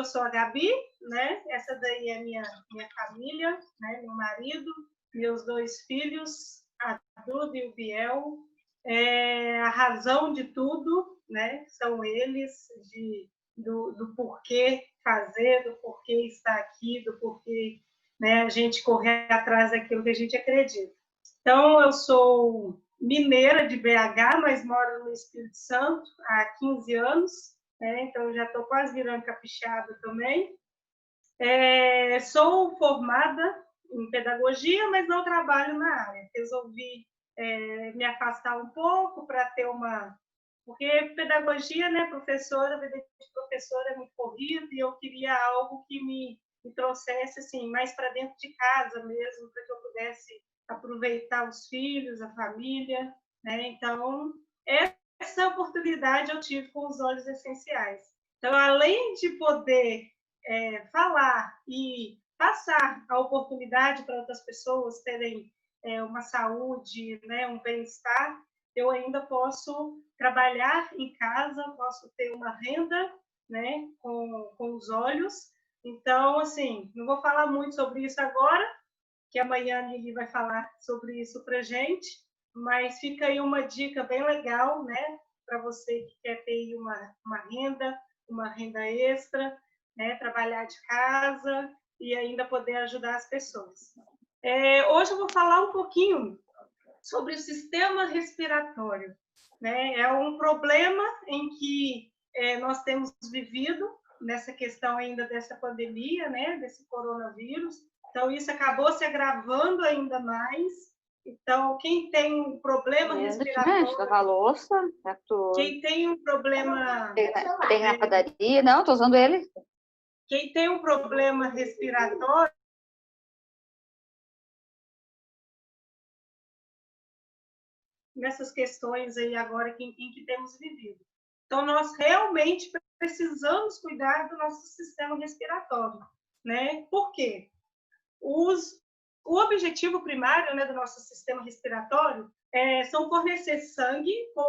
eu sou a Gabi, né? Essa daí é minha família, né? Meu marido, meus 2 filhos, a Duda e o Biel. A razão de tudo, né? São eles, do porquê fazer, do porquê estar aqui, do porquê, né, a gente correr atrás daquilo que a gente acredita. Então, eu sou mineira de BH, mas moro no Espírito Santo há 15 anos, né? Então já estou quase virando capixaba também. Sou formada em pedagogia, mas não trabalho na área. Resolvi me afastar um pouco para ter uma... Porque pedagogia, né, professora, vida de professora é muito corrida, e eu queria algo que me trouxesse assim, mais para dentro de casa mesmo, para que eu pudesse aproveitar os filhos, a família, né? Então, essa oportunidade eu tive com os Óleos Essenciais. Então, além de poder falar e passar a oportunidade para outras pessoas terem uma saúde, né, um bem-estar, eu ainda posso trabalhar em casa, posso ter uma renda, né, com os óleos. Então, assim, não vou falar muito sobre isso agora, que amanhã a Lili vai falar sobre isso para a gente, mas fica aí uma dica bem legal, né, para você que quer ter uma renda extra, né, trabalhar de casa e ainda poder ajudar as pessoas. Hoje eu vou falar um pouquinho sobre o sistema respiratório, né? É um problema em que nós temos vivido nessa questão ainda dessa pandemia, né? Desse coronavírus. Então, isso acabou se agravando ainda mais. Então, quem tem um problema respiratório... Lavar louça, quem tem um problema... Tem na padaria. Não, estou usando ele. Quem tem um problema respiratório, nessas questões aí agora em que temos vivido. Então, nós realmente precisamos cuidar do nosso sistema respiratório, né? Por quê? O objetivo primário, né, do nosso sistema respiratório são fornecer sangue com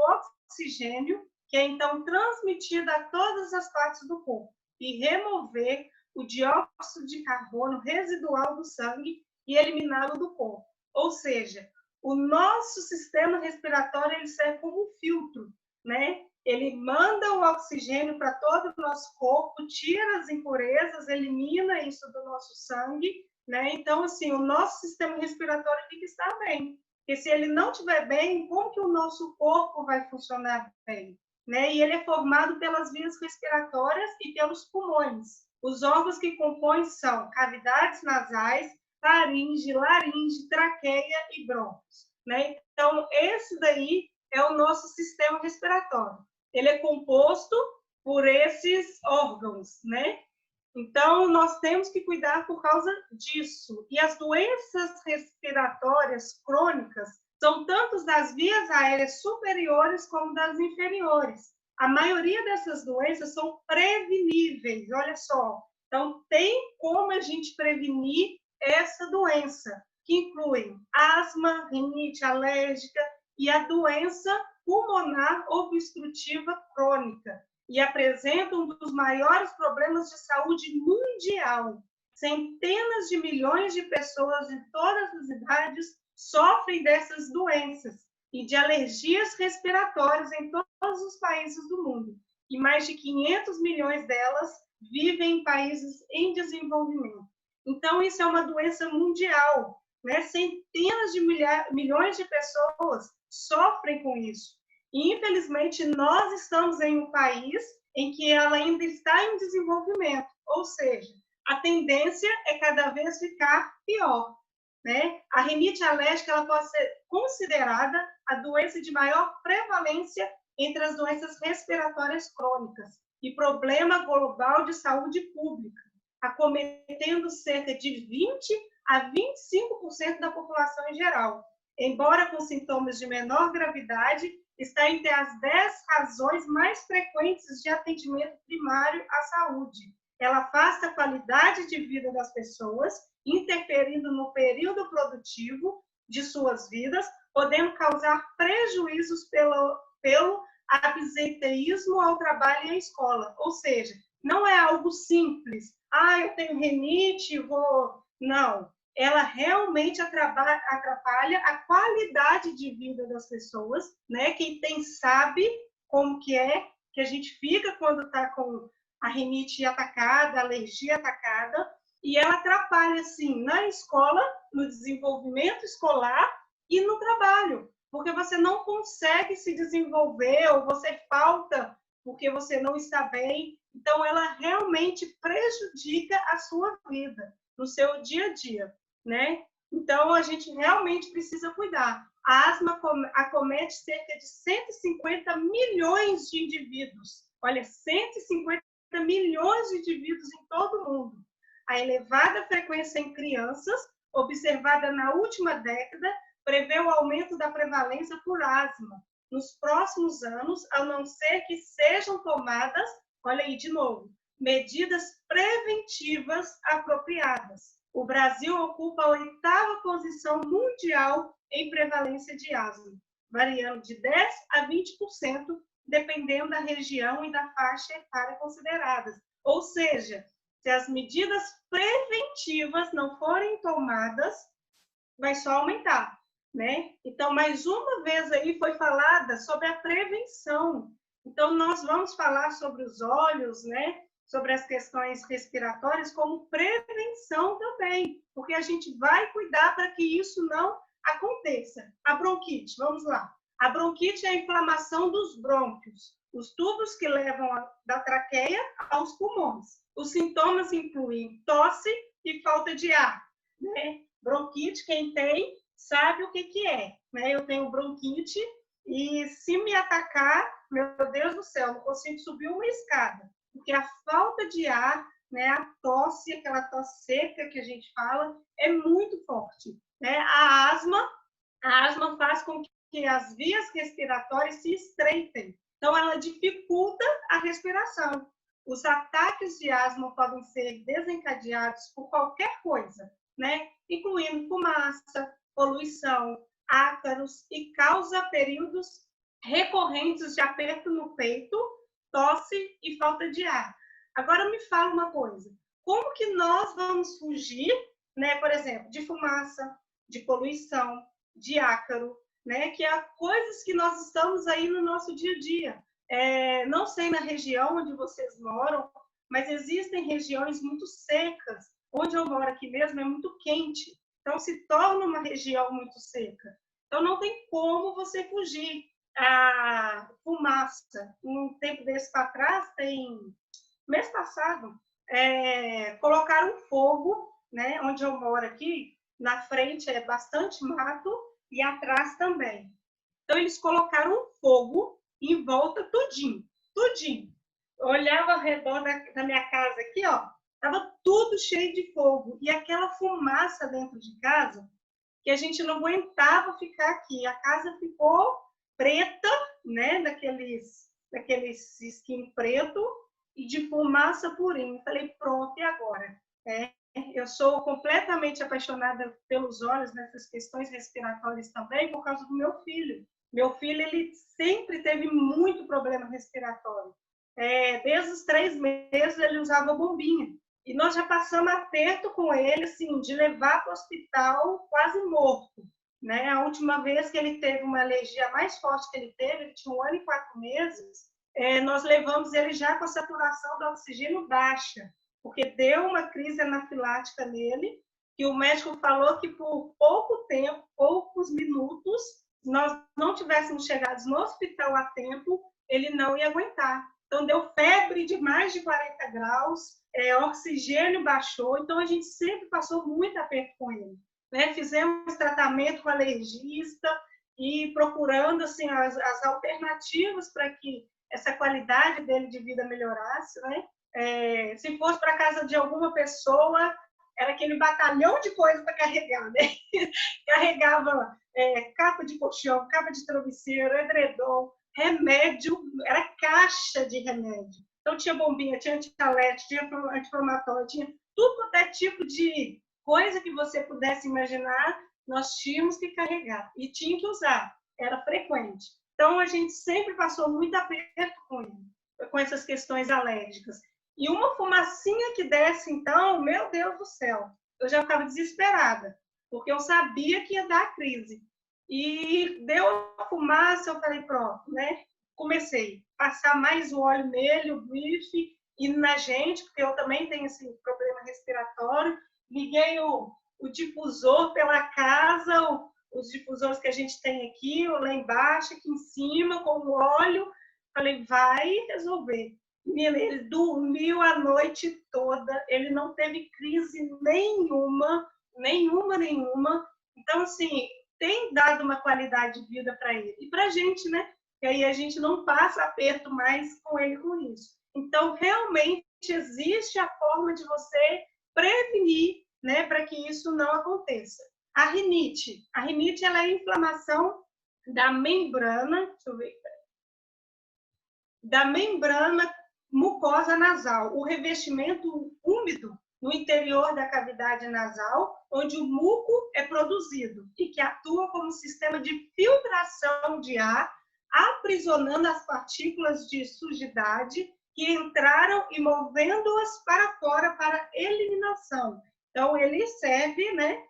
oxigênio, que é então transmitido a todas as partes do corpo, e remover o dióxido de carbono residual do sangue e eliminá-lo do corpo. Ou seja, o nosso sistema respiratório ele serve como um filtro, né? Ele manda o oxigênio para todo o nosso corpo, tira as impurezas, elimina isso do nosso sangue, né? Então, assim, o nosso sistema respiratório tem que estar bem. Porque se ele não estiver bem, como que o nosso corpo vai funcionar bem? Né? E ele é formado pelas vias respiratórias e pelos pulmões. Os órgãos que compõem são cavidades nasais, faringe, laringe, traqueia e brônquios, né? Então, esse daí é o nosso sistema respiratório. Ele é composto por esses órgãos, né? Então, nós temos que cuidar por causa disso. E as doenças respiratórias crônicas são tanto das vias aéreas superiores como das inferiores. A maioria dessas doenças são preveníveis, olha só. Então, tem como a gente prevenir essa doença, que inclui asma, rinite alérgica e a doença pulmonar obstrutiva crônica, e apresenta um dos maiores problemas de saúde mundial. Centenas de milhões de pessoas de todas as idades sofrem dessas doenças e de alergias respiratórias em todos os países do mundo. E mais de 500 milhões delas vivem em países em desenvolvimento. Então, isso é uma doença mundial, né? Centenas de milhões de pessoas sofrem com isso. E, infelizmente, nós estamos em um país em que ela ainda está em desenvolvimento, ou seja, a tendência é cada vez ficar pior, né? A rinite alérgica ela pode ser considerada a doença de maior prevalência entre as doenças respiratórias crônicas e problema global de saúde pública, acometendo cerca de 20 a 25% da população em geral. Embora com sintomas de menor gravidade, está entre as 10 razões mais frequentes de atendimento primário à saúde. Ela afasta a qualidade de vida das pessoas, interferindo no período produtivo de suas vidas, podendo causar prejuízos pelo absenteísmo ao trabalho e à escola. Ou seja, Não é algo simples. Ah, eu tenho rinite, vou... Não. Ela realmente atrapalha a qualidade de vida das pessoas, né? Quem tem sabe como que a gente fica quando está com a rinite atacada, a alergia atacada, e ela atrapalha, assim, na escola, no desenvolvimento escolar e no trabalho, porque você não consegue se desenvolver ou você falta porque você não está bem. Então, ela realmente prejudica a sua vida, no seu dia a dia, né? Então, a gente realmente precisa cuidar. A asma acomete cerca de 150 milhões de indivíduos. Olha, 150 milhões de indivíduos em todo o mundo. A elevada frequência em crianças, observada na última década, prevê o aumento da prevalência por asma nos próximos anos, a não ser que sejam tomadas, olha aí de novo, medidas preventivas apropriadas. O Brasil ocupa a 8ª posição mundial em prevalência de asma, variando de 10% a 20%, dependendo da região e da faixa etária consideradas. Ou seja, se as medidas preventivas não forem tomadas, vai só aumentar, né? Então, mais uma vez aí foi falada sobre a prevenção. Então, nós vamos falar sobre os olhos, né? Sobre as questões respiratórias como prevenção também, porque a gente vai cuidar para que isso não aconteça. A bronquite, vamos lá. A bronquite é a inflamação dos brônquios, os tubos que levam da traqueia aos pulmões. Os sintomas incluem tosse e falta de ar, né? Bronquite, quem tem, sabe o que é, né? Eu tenho bronquite e se me atacar, meu Deus do céu, não consigo subir uma escada, porque a falta de ar, né, a tosse, aquela tosse seca que a gente fala, é muito forte, né? A asma faz com que as vias respiratórias se estreitem, então ela dificulta a respiração. Os ataques de asma podem ser desencadeados por qualquer coisa, né? Incluindo fumaça, poluição, ácaros, e causa períodos recorrentes de aperto no peito, tosse e falta de ar. Agora me fala uma coisa, como que nós vamos fugir, né, por exemplo, de fumaça, de poluição, de ácaro, né, que é coisas que nós estamos aí no nosso dia a dia. Não sei na região onde vocês moram, mas existem regiões muito secas. Onde eu moro aqui mesmo é muito quente, então se torna uma região muito seca. Então não tem como você fugir. A fumaça, um tempo desse para trás, mês passado, colocaram fogo, né, onde eu moro aqui, na frente é bastante mato e atrás também. Então eles colocaram um fogo em volta tudinho, tudinho. Eu olhava ao redor da minha casa aqui, ó, estava tudo cheio de fogo. E aquela fumaça dentro de casa, que a gente não aguentava ficar aqui. A casa ficou preta, né, daqueles skin preto e de fumaça purinha. Falei, pronto, e agora? Eu sou completamente apaixonada pelos olhos nessas questões respiratórias também por causa do meu filho. Meu filho, ele sempre teve muito problema respiratório. Desde os 3 meses ele usava bombinha. E nós já passamos aperto com ele, assim, de levar para o hospital quase morto, né? A última vez que ele teve uma alergia mais forte que ele teve, ele tinha 1 ano e 4 meses, nós levamos ele já com a saturação do oxigênio baixa, porque deu uma crise anafilática nele, e o médico falou que por pouco tempo, poucos minutos, se nós não tivéssemos chegado no hospital a tempo, ele não ia aguentar. Então, deu febre de mais de 40 graus, oxigênio baixou, então a gente sempre passou muito aperto com ele, né? Fizemos tratamento com alergista e procurando assim, as alternativas para que essa qualidade dele de vida melhorasse, né? Se fosse para casa de alguma pessoa, era aquele batalhão de coisas para carregar, né? Carregava capa de colchão, capa de travesseiro, edredom, remédio, era caixa de remédio. Então, tinha bombinha, tinha antialérgico, tinha anti-inflamatório, tinha tudo quanto é tipo de coisa que você pudesse imaginar, nós tínhamos que carregar. E tinha que usar, era frequente. Então, a gente sempre passou muito aperto com ele, com essas questões alérgicas. E uma fumacinha que desce, então, meu Deus do céu, eu já estava desesperada, porque eu sabia que ia dar crise. E deu a fumaça, eu falei, pronto, né? Comecei a passar mais o óleo nele, o grife, e na gente, porque eu também tenho esse problema respiratório. Liguei o difusor pela casa, os difusores que a gente tem aqui, lá embaixo, aqui em cima, com o óleo. Falei, vai resolver. Ele dormiu a noite toda, ele não teve crise nenhuma, nenhuma. Então, assim, tem dado uma qualidade de vida para ele. E para a gente, né? Que aí a gente não passa aperto mais com ele com isso. Então, realmente existe a forma de você prevenir, né, para que isso não aconteça. A rinite ela é a inflamação da membrana, deixa eu ver, da membrana mucosa nasal, o revestimento úmido no interior da cavidade nasal, onde o muco é produzido e que atua como sistema de filtração de ar, aprisionando as partículas de sujidade que entraram e movendo-as para fora para eliminação. Então, ele serve, né?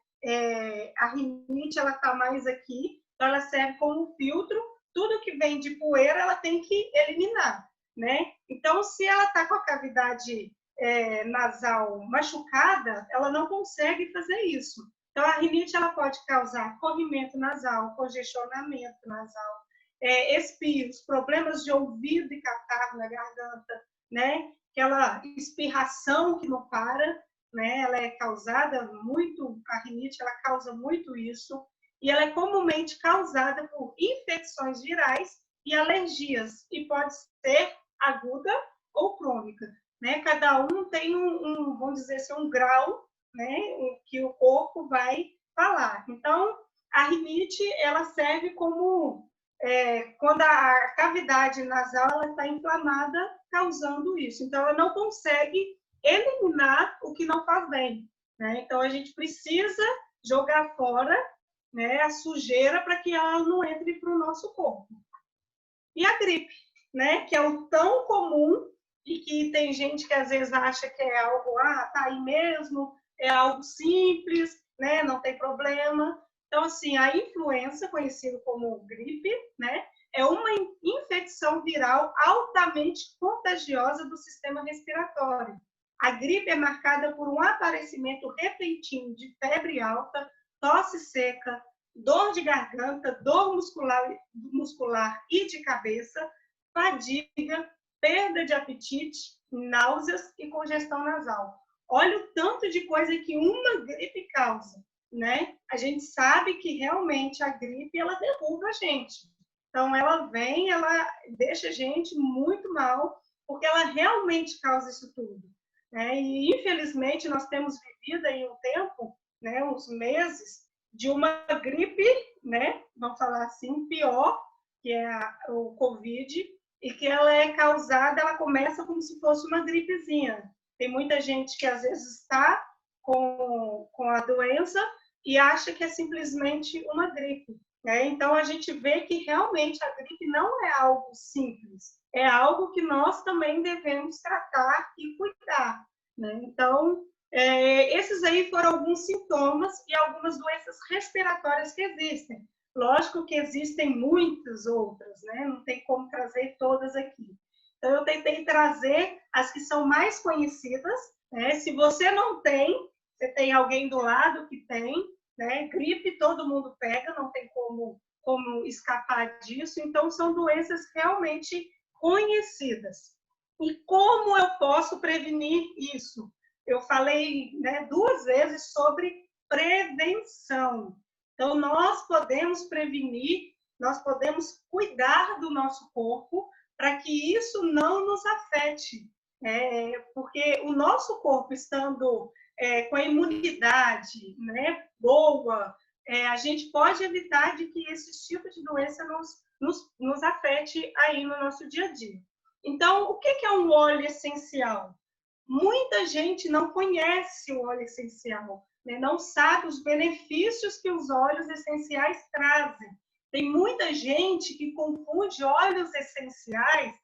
A rinite, ela está mais aqui, então ela serve como filtro. Tudo que vem de poeira, ela tem que eliminar, né? Então, se ela está com a cavidade nasal machucada, ela não consegue fazer isso. Então, a rinite, ela pode causar corrimento nasal, congestionamento nasal, espirros, problemas de ouvido e catarro na garganta, né? Aquela espirração que não para, né? Ela é causada muito, a rinite, ela causa muito isso, e ela é comumente causada por infecções virais e alergias, e pode ser aguda ou crônica, né? Cada um tem vamos dizer assim, um grau, né, que o corpo vai falar. Então, a rinite, ela serve como quando a cavidade nasal está inflamada, causando isso. Então, ela não consegue eliminar o que não faz bem, né? Então, a gente precisa jogar fora, né, a sujeira para que ela não entre para o nosso corpo. E a gripe, né, que é o tão comum e que tem gente que às vezes acha que é algo, tá aí mesmo, é algo simples, né, não tem problema. Então, assim, a influenza, conhecida como gripe, né, é uma infecção viral altamente contagiosa do sistema respiratório. A gripe é marcada por um aparecimento repentino de febre alta, tosse seca, dor de garganta, dor muscular e de cabeça, fadiga, perda de apetite, náuseas e congestão nasal. Olha o tanto de coisa que uma gripe causa, né? A gente sabe que realmente a gripe, ela derruba a gente. Então, ela vem, ela deixa a gente muito mal, porque ela realmente causa isso tudo, né? E, infelizmente, nós temos vivido aí um tempo, né, uns meses, de uma gripe, né, vamos falar assim, pior, que é o Covid, e que ela é causada, ela começa como se fosse uma gripezinha. Tem muita gente que às vezes está com a doença e acha que é simplesmente uma gripe, né? Então, a gente vê que realmente a gripe não é algo simples, é algo que nós também devemos tratar e cuidar, né? Então, esses aí foram alguns sintomas e algumas doenças respiratórias que existem. Lógico que existem muitas outras, né? Não tem como trazer todas aqui. Então, eu tentei trazer as que são mais conhecidas, né? Se você não tem, você tem alguém do lado que tem, né? Gripe todo mundo pega, não tem como escapar disso. Então, são doenças realmente conhecidas. E como eu posso prevenir isso? Eu falei, né, 2 vezes sobre prevenção. Então, nós podemos prevenir, nós podemos cuidar do nosso corpo para que isso não nos afete. Porque o nosso corpo estando com a imunidade, né, boa, a gente pode evitar de que esse tipo de doença nos afete aí no nosso dia a dia. Então, o que é um óleo essencial? Muita gente não conhece o óleo essencial, né? Não sabe os benefícios que os óleos essenciais trazem. Tem muita gente que confunde óleos essenciais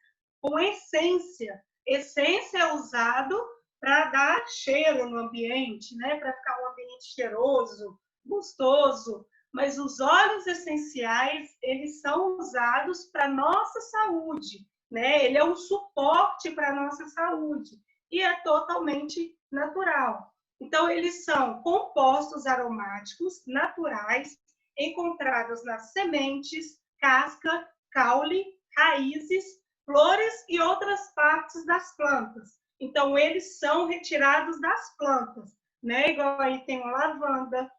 com essência. Essência é usado para dar cheiro no ambiente, né? Para ficar um ambiente cheiroso, gostoso. Mas os óleos essenciais, eles são usados para a nossa saúde, né? Ele é um suporte para a nossa saúde e é totalmente natural. Então, eles são compostos aromáticos naturais encontrados nas sementes, casca, caule, raízes, flores e outras partes das plantas. Então, eles são retirados das plantas, né? Igual aí tem o lavanda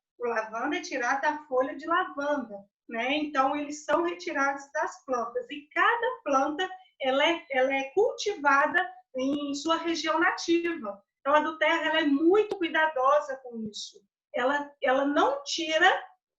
é tirado da folha de lavanda, né? Então, eles são retirados das plantas. E cada planta, ela é cultivada em sua região nativa. Então, a do Terra, ela é muito cuidadosa com isso. Ela não tira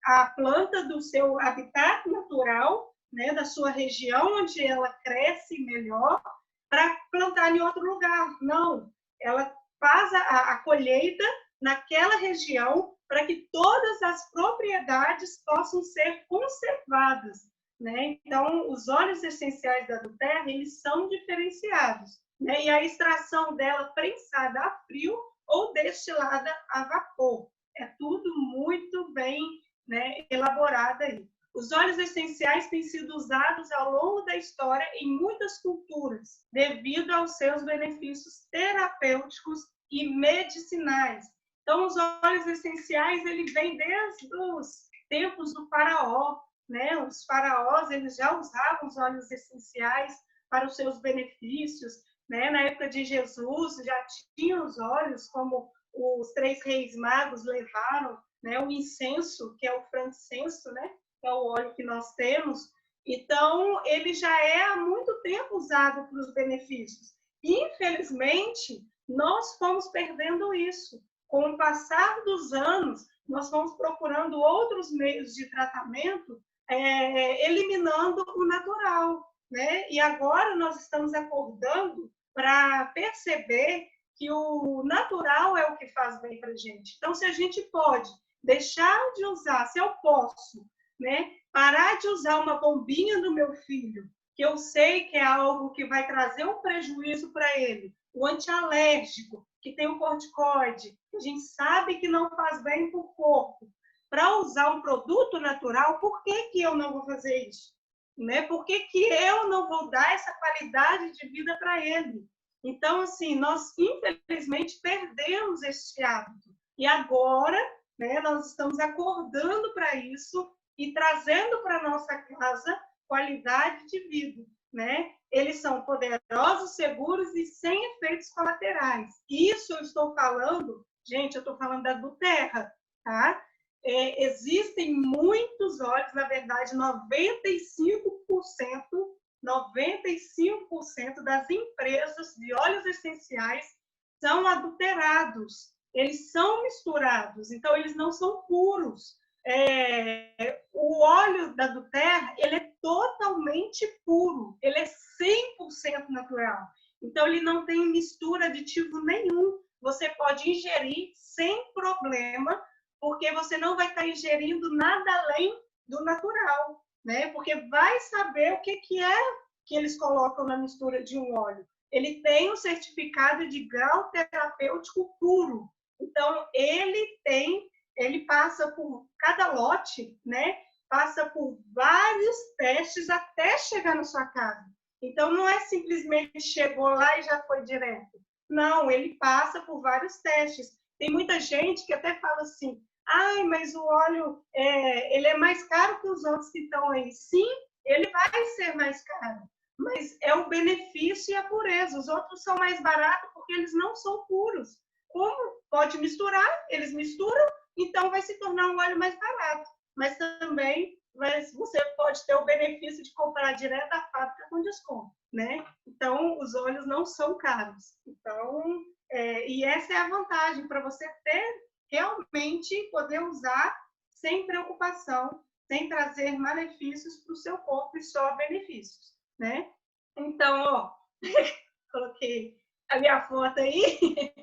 a planta do seu habitat natural, né, da sua região onde ela cresce melhor, para plantar em outro lugar. Não, ela faz a colheita naquela região para que todas as propriedades possam ser conservadas, né? Então, os óleos essenciais da Terra, eles são diferenciados, né? E a extração dela prensada a frio ou destilada a vapor. É tudo muito bem, né, elaborado aí. Os óleos essenciais têm sido usados ao longo da história em muitas culturas, devido aos seus benefícios terapêuticos e medicinais. Então, os óleos essenciais, ele vem desde os tempos do faraó, né? Os faraós, eles já usavam os óleos essenciais para os seus benefícios, né? Na época de Jesus, já tinham os óleos, como os 3 reis magos levaram, né? O incenso, que é o frankincenso, né? Que é o óleo que nós temos. Então, ele já é há muito tempo usado para os benefícios. Infelizmente, nós fomos perdendo isso. Com o passar dos anos, nós fomos procurando outros meios de tratamento, eliminando o natural, né? E agora nós estamos acordando para perceber que o natural é o que faz bem para a gente. Então, se a gente pode deixar de usar, se eu posso, né, parar de usar uma bombinha do meu filho, que eu sei que é algo que vai trazer um prejuízo para ele, o antialérgico, que tem o corticoide, que a gente sabe que não faz bem para o corpo, para usar um produto natural, por que que eu não vou fazer isso? Né? Por que que eu não vou dar essa qualidade de vida para ele? Então, assim, nós infelizmente perdemos esse hábito. E agora, né, nós estamos acordando para isso e trazendo para a nossa casa qualidade de vida, né? Eles são poderosos, seguros e sem efeitos colaterais. Isso eu estou falando, gente, eu estou falando da do Terra, tá? Existem muitos óleos, na verdade, 95% das empresas de óleos essenciais são adulterados, eles são misturados, então eles não são puros. O óleo da do Terra, ele é totalmente puro, ele é 100% natural, então ele não tem mistura aditivo nenhum, você pode ingerir sem problema, porque você não vai estar ingerindo nada além do natural, né? Porque vai saber o que é que eles colocam na mistura de um óleo. Ele tem um certificado de grau terapêutico puro. Então, ele passa por cada lote, né? Passa por vários testes até chegar na sua casa. Então, não é simplesmente chegou lá e já foi direto. Não, ele passa por vários testes. Tem muita gente que até fala assim, ai, mas o óleo ele é mais caro que os outros que estão aí. Sim, ele vai ser mais caro, mas é o benefício e a pureza. Os outros são mais baratos porque eles não são puros. Como pode misturar, eles misturam, então vai se tornar um óleo mais barato. Mas também você pode ter o benefício de comprar direto da fábrica com desconto, né? Então, os óleos não são caros. Então, e essa é a vantagem para você ter realmente poder usar sem preocupação, sem trazer malefícios para o seu corpo e só benefícios, né? Então, ó, coloquei a minha foto aí.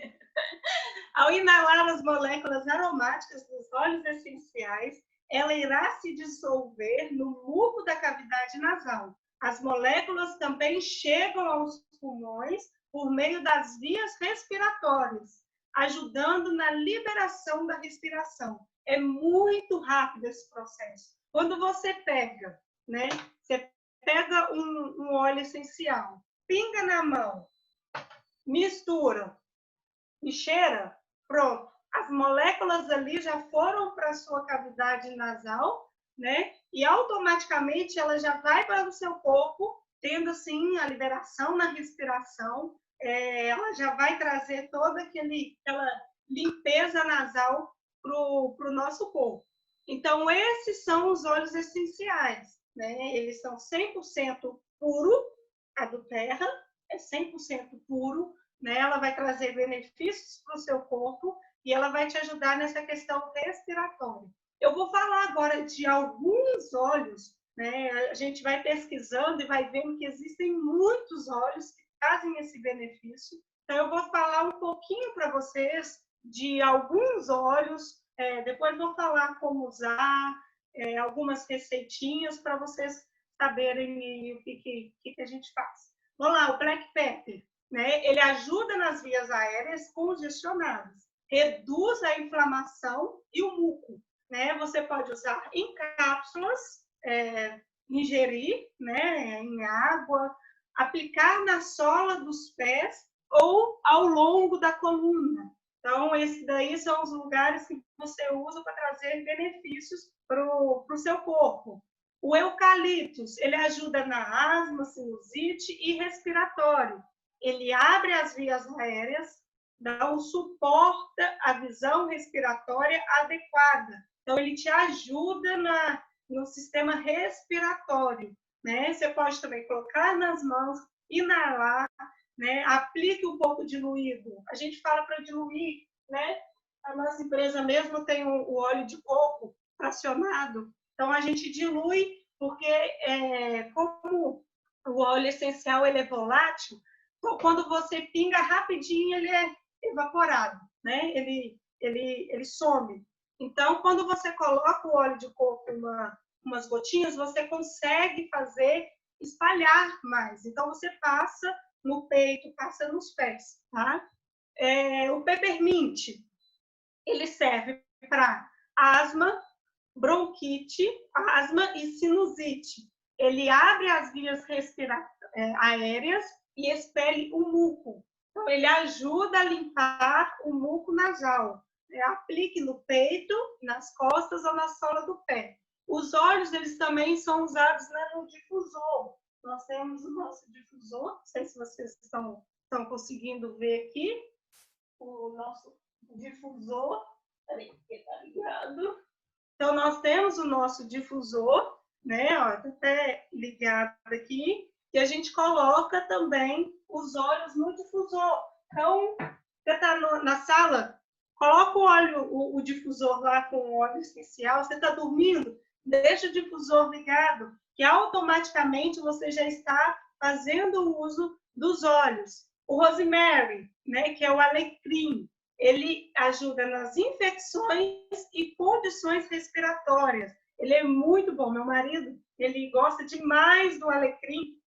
Ao inalar as moléculas aromáticas dos óleos essenciais, ela irá se dissolver no muco da cavidade nasal. As moléculas também chegam aos pulmões, por meio das vias respiratórias, ajudando na liberação da respiração. É muito rápido esse processo. Quando você pega, né? Você pega um óleo essencial, pinga na mão, mistura e cheira, pronto. As moléculas ali já foram para a sua cavidade nasal, né? E automaticamente ela já vai para o seu corpo, tendo assim a liberação na respiração. Ela já vai trazer toda aquela limpeza nasal para o nosso corpo. Então, esses são os óleos essenciais, né? Eles são 100% puro, a do terra é 100% puro, né? Ela vai trazer benefícios para o seu corpo e ela vai te ajudar nessa questão respiratória. Eu vou falar agora de alguns óleos, né? A gente vai pesquisando e vai vendo que existem muitos óleos que trazem esse benefício. Então, eu vou falar um pouquinho para vocês de alguns óleos, depois vou falar como usar, algumas receitinhas para vocês saberem o que a gente faz. Vamos lá, o Black Pepper, né? Ele ajuda nas vias aéreas congestionadas, reduz a inflamação e o muco, né? Você pode usar em cápsulas, ingerir, né, em água, aplicar na sola dos pés ou ao longo da coluna. Então, esses daí são os lugares que você usa para trazer benefícios para o seu corpo. O eucaliptus, ele ajuda na asma, sinusite e respiratório. Ele abre as vias aéreas, dá um suporte à visão respiratória adequada. Então, ele te ajuda no sistema respiratório, né? Você pode também colocar nas mãos, inalar, né? Aplique um pouco diluído. A gente fala para diluir, né? A nossa empresa mesmo tem o óleo de coco fracionado. Então, a gente dilui, porque como o óleo essencial ele é volátil, então, quando você pinga rapidinho, ele é evaporado, né? Ele some. Então, quando você coloca o óleo de coco em umas gotinhas, você consegue fazer espalhar mais. Então, você passa no peito, passa nos pés, tá? O peppermint, ele serve para asma, bronquite, asma e sinusite. Ele abre as vias aéreas e expele o muco. Então, ele ajuda a limpar o muco nasal. Aplique no peito, nas costas ou na sola do pé. Os óleos, eles também são usados no difusor. Nós temos o nosso difusor, não sei se vocês estão conseguindo ver aqui, o nosso difusor. Peraí, tá ligado? Então, nós temos o nosso difusor, né? Ó, tá até ligado aqui, e a gente coloca também os óleos no difusor. Então, você está na sala, coloca o difusor lá com o óleo essencial, você está dormindo, deixa o difusor ligado, que automaticamente você já está fazendo o uso dos óleos. O rosemary, né, que é o alecrim, ele ajuda nas infecções e condições respiratórias. Ele é muito bom. Meu marido, ele gosta demais do alecrim.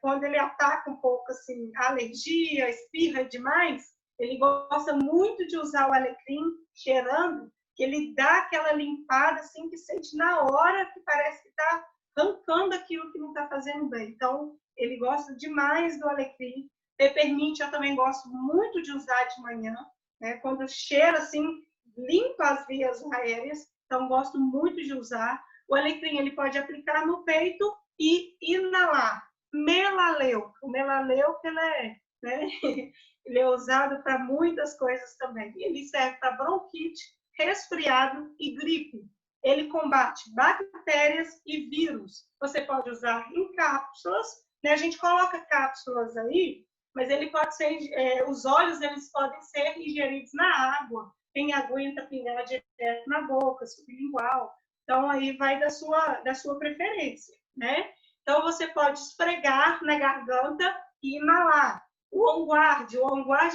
Quando ele ataca um pouco assim, a alergia, espirra demais, ele gosta muito de usar o alecrim cheirando, que ele dá aquela limpada assim, que sente na hora que parece que está arrancando aquilo que não está fazendo bem. Então, ele gosta demais do alecrim. Peppermint eu também gosto muito de usar de manhã, né? Quando cheira assim, limpa as vias aéreas, então gosto muito de usar. O alecrim ele pode aplicar no peito e inalar. Melaleuca, o melaleuca ele é usado para muitas coisas também. Ele serve para bronquite, resfriado e gripe. Ele combate bactérias e vírus. Você pode usar em cápsulas, né? A gente coloca cápsulas aí, mas ele pode ser, os óleos eles podem ser ingeridos na água. Quem aguenta pingar direto na boca, sublingual. Então, aí vai da sua preferência, né? Então, você pode esfregar na garganta e inalar. O On Guard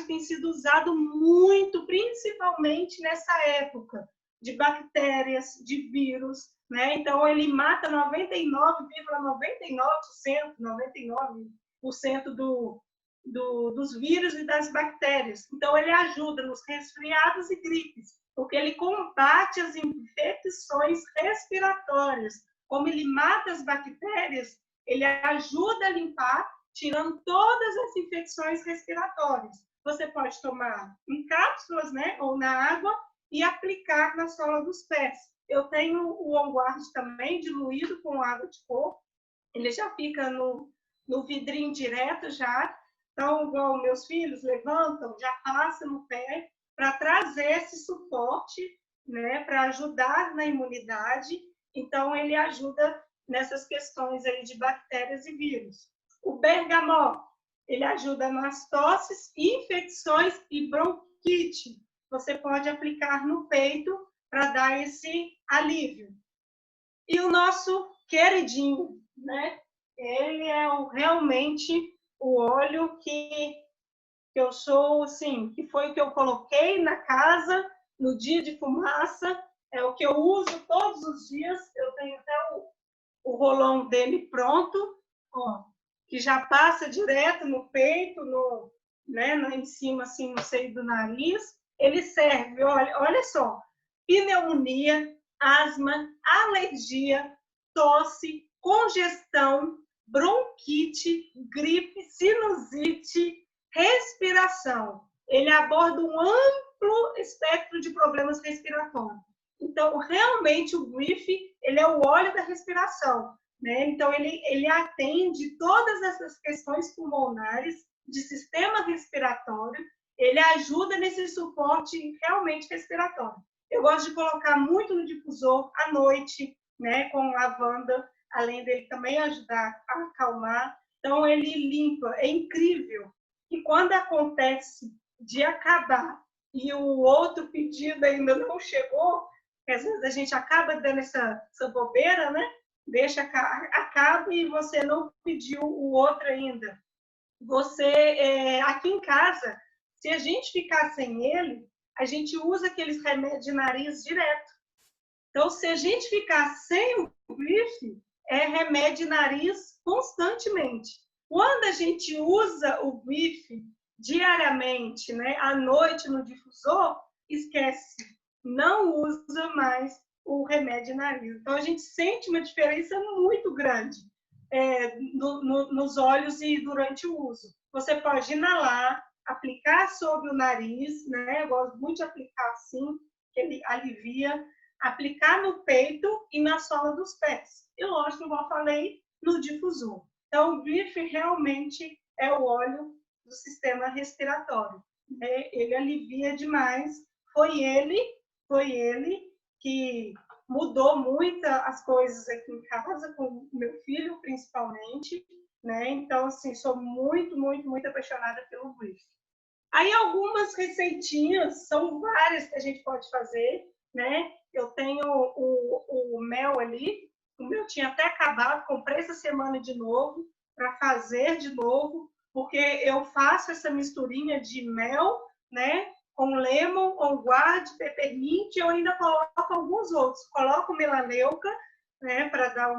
tem sido usado muito, principalmente nessa época, de bactérias, de vírus, né? Então, ele mata 99,99% dos vírus e das bactérias. Então, ele ajuda nos resfriados e gripes, porque ele combate as infecções respiratórias. Como ele mata as bactérias, ele ajuda a limpar, tirando todas as infecções respiratórias. Você pode tomar em cápsulas, né, ou na água e aplicar na sola dos pés. Eu tenho o On Guard também diluído com água de coco. Ele já fica no vidrinho direto já. Então, igual meus filhos levantam, já passa no pé para trazer esse suporte, né, para ajudar na imunidade. Então, ele ajuda nessas questões aí de bactérias e vírus. O bergamot, ele ajuda nas tosses, infecções e bronquite. Você pode aplicar no peito para dar esse alívio. E o nosso queridinho, né? Ele é realmente o óleo que eu sou, assim, que foi o que eu coloquei na casa no dia de fumaça, é o que eu uso todos os dias. Eu tenho até o rolão dele pronto, ó, que já passa direto no peito, né, em cima, assim, no seio do nariz. Ele serve, olha só, pneumonia, asma, alergia, tosse, congestão, bronquite, gripe, sinusite, respiração. Ele aborda um amplo espectro de problemas respiratórios. Então, realmente, o Brief, ele é o óleo da respiração, né? Então, ele atende todas essas questões pulmonares, de sistema respiratório, ele ajuda nesse suporte realmente respiratório. Eu gosto de colocar muito no difusor à noite, né, com lavanda, além dele também ajudar a acalmar. Então, ele limpa. É incrível. E quando acontece de acabar e o outro pedido ainda não chegou, porque às vezes a gente acaba dando essa bobeira, né? Deixa, acaba e você não pediu o outro ainda. Você, aqui em casa, se a gente ficar sem ele, a gente usa aqueles remédios de nariz direto. Então, se a gente ficar sem o Brief, é remédio de nariz constantemente. Quando a gente usa o Brief diariamente, né, à noite no difusor, esquece, não usa mais o remédio de nariz. Então, a gente sente uma diferença muito grande nos olhos e durante o uso. Você pode inalar, aplicar sobre o nariz, né? Eu gosto muito de aplicar assim, que ele alivia, aplicar no peito e na sola dos pés. E lógico, como eu falei, no difusor. Então, o Brief realmente é o óleo do sistema respiratório, né? Ele alivia demais. Foi ele que mudou muito as coisas aqui em casa, com o meu filho, principalmente, né? Então, assim, sou muito, muito, muito apaixonada pelo Brief. Aí, algumas receitinhas, são várias que a gente pode fazer, né? Eu tenho o mel ali, o meu tinha até acabado, comprei essa semana de novo, para fazer de novo, porque eu faço essa misturinha de mel, né? Com lemon, on guard, peppermint, eu ainda coloco alguns outros. Coloco melaleuca, né? Para dar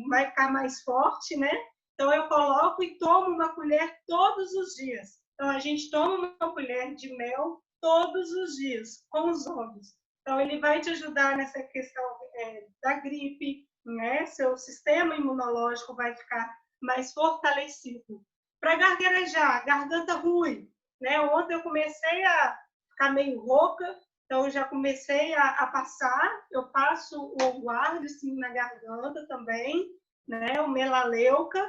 vai ficar mais forte, né? Então, eu coloco e tomo uma colher todos os dias. Então, a gente toma uma colher de mel todos os dias, com os ovos. Então, ele vai te ajudar nessa questão da gripe, né? Seu sistema imunológico vai ficar mais fortalecido. Para gargarejar, garganta ruim, né? Ontem eu comecei a ficar meio rouca, então eu já comecei a passar. Eu passo o guarda assim, na garganta também, né? O melaleuca.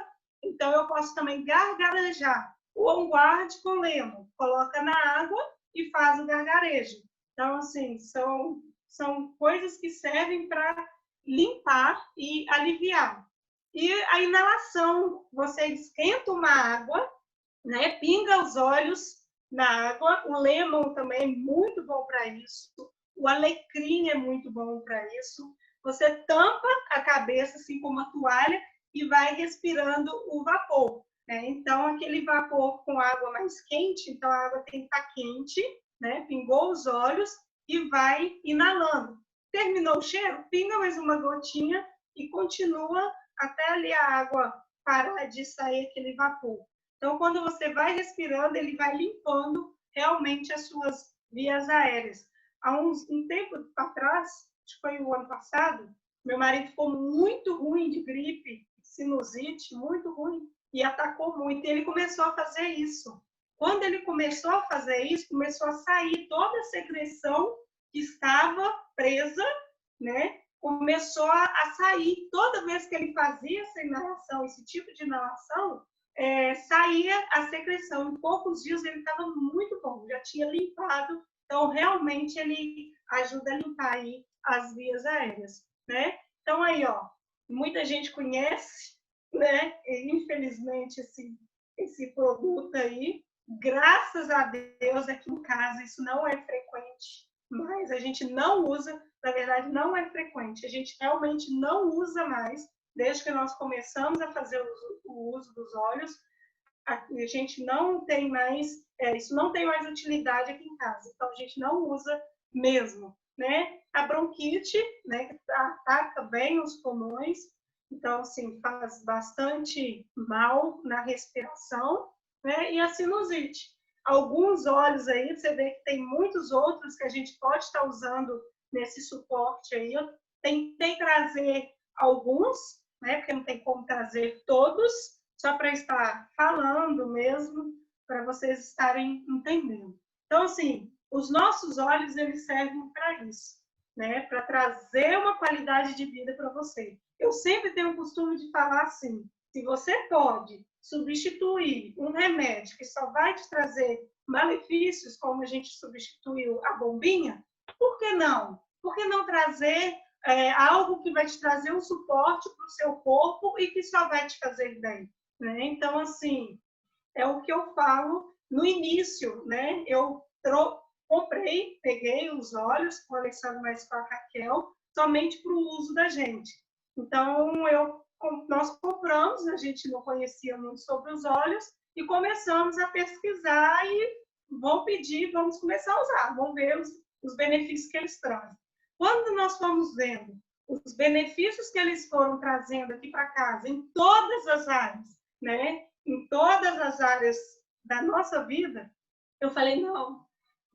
Então eu posso também gargarejar. O on guard com lemon, coloca na água e faz o gargarejo. Então, assim, são coisas que servem para limpar e aliviar. E a inalação, você esquenta uma água, né? Pinga os olhos na água. O lemon também é muito bom para isso. O alecrim é muito bom para isso. Você tampa a cabeça assim com uma toalha e vai respirando o vapor, né? Então, aquele vapor com água mais quente, então a água tem que estar quente, né? Pingou os olhos e vai inalando. Terminou o cheiro? Pinga mais uma gotinha e continua até ali a água parar de sair aquele vapor. Então, quando você vai respirando, ele vai limpando realmente as suas vias aéreas. Há um tempo atrás, acho que foi o ano passado, meu marido ficou muito ruim de gripe, sinusite, muito ruim, e atacou muito. E ele começou a fazer isso. Quando ele começou a fazer isso, começou a sair toda a secreção que estava presa, né? Começou a sair. Toda vez que ele fazia essa inalação, esse tipo de inalação, saía a secreção. Em poucos dias ele estava muito bom, já tinha limpado. Então, realmente, ele ajuda a limpar aí as vias aéreas, né? Então, aí, ó, muita gente conhece, né? E, infelizmente, esse produto aí, graças a Deus, aqui em casa, isso não é frequente, mas a gente não usa, na verdade, não é frequente. A gente realmente não usa mais, desde que nós começamos a fazer o uso dos óleos, a gente não tem mais, isso não tem mais utilidade aqui em casa. Então, a gente não usa mesmo, né? A bronquite, né, que ataca bem os pulmões, então, assim, faz bastante mal na respiração, né? E a sinusite. Alguns óleos aí, você vê que tem muitos outros que a gente pode estar usando nesse suporte aí. Eu tentei trazer alguns, né? Porque não tem como trazer todos, só para estar falando mesmo, para vocês estarem entendendo. Então, assim, os nossos óleos, eles servem para isso, né? Para trazer uma qualidade de vida para você. Eu sempre tenho o costume de falar assim, se você pode substituir um remédio que só vai te trazer malefícios, como a gente substituiu a bombinha, por que não? Por que não trazer algo que vai te trazer um suporte para o seu corpo e que só vai te fazer bem? Né? Então, assim, é o que eu falo no início, né? Eu comprei, peguei os óleos com o Alexandre, mais com a Raquel, somente para o uso da gente. Então, nós compramos, a gente não conhecia muito sobre os óleos, e começamos a pesquisar e vamos começar a usar, vamos ver os benefícios que eles trazem. Quando nós fomos vendo os benefícios que eles foram trazendo aqui para casa, em todas as áreas, né? Em todas as áreas da nossa vida, eu falei,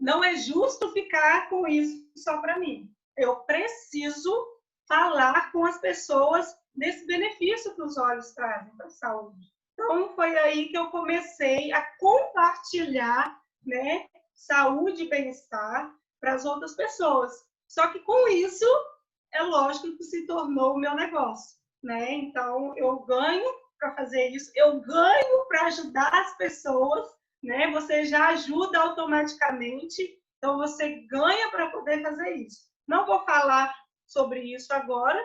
não é justo ficar com isso só para mim. Eu preciso falar com as pessoas desse benefício que os óleos trazem para a saúde. Então, foi aí que eu comecei a compartilhar, né, saúde e bem-estar para as outras pessoas. Só que com isso, é lógico que se tornou o meu negócio, né? Então, eu ganho para fazer isso, eu ganho para ajudar as pessoas, né? Você já ajuda automaticamente, então você ganha para poder fazer isso. Não vou falar sobre isso agora,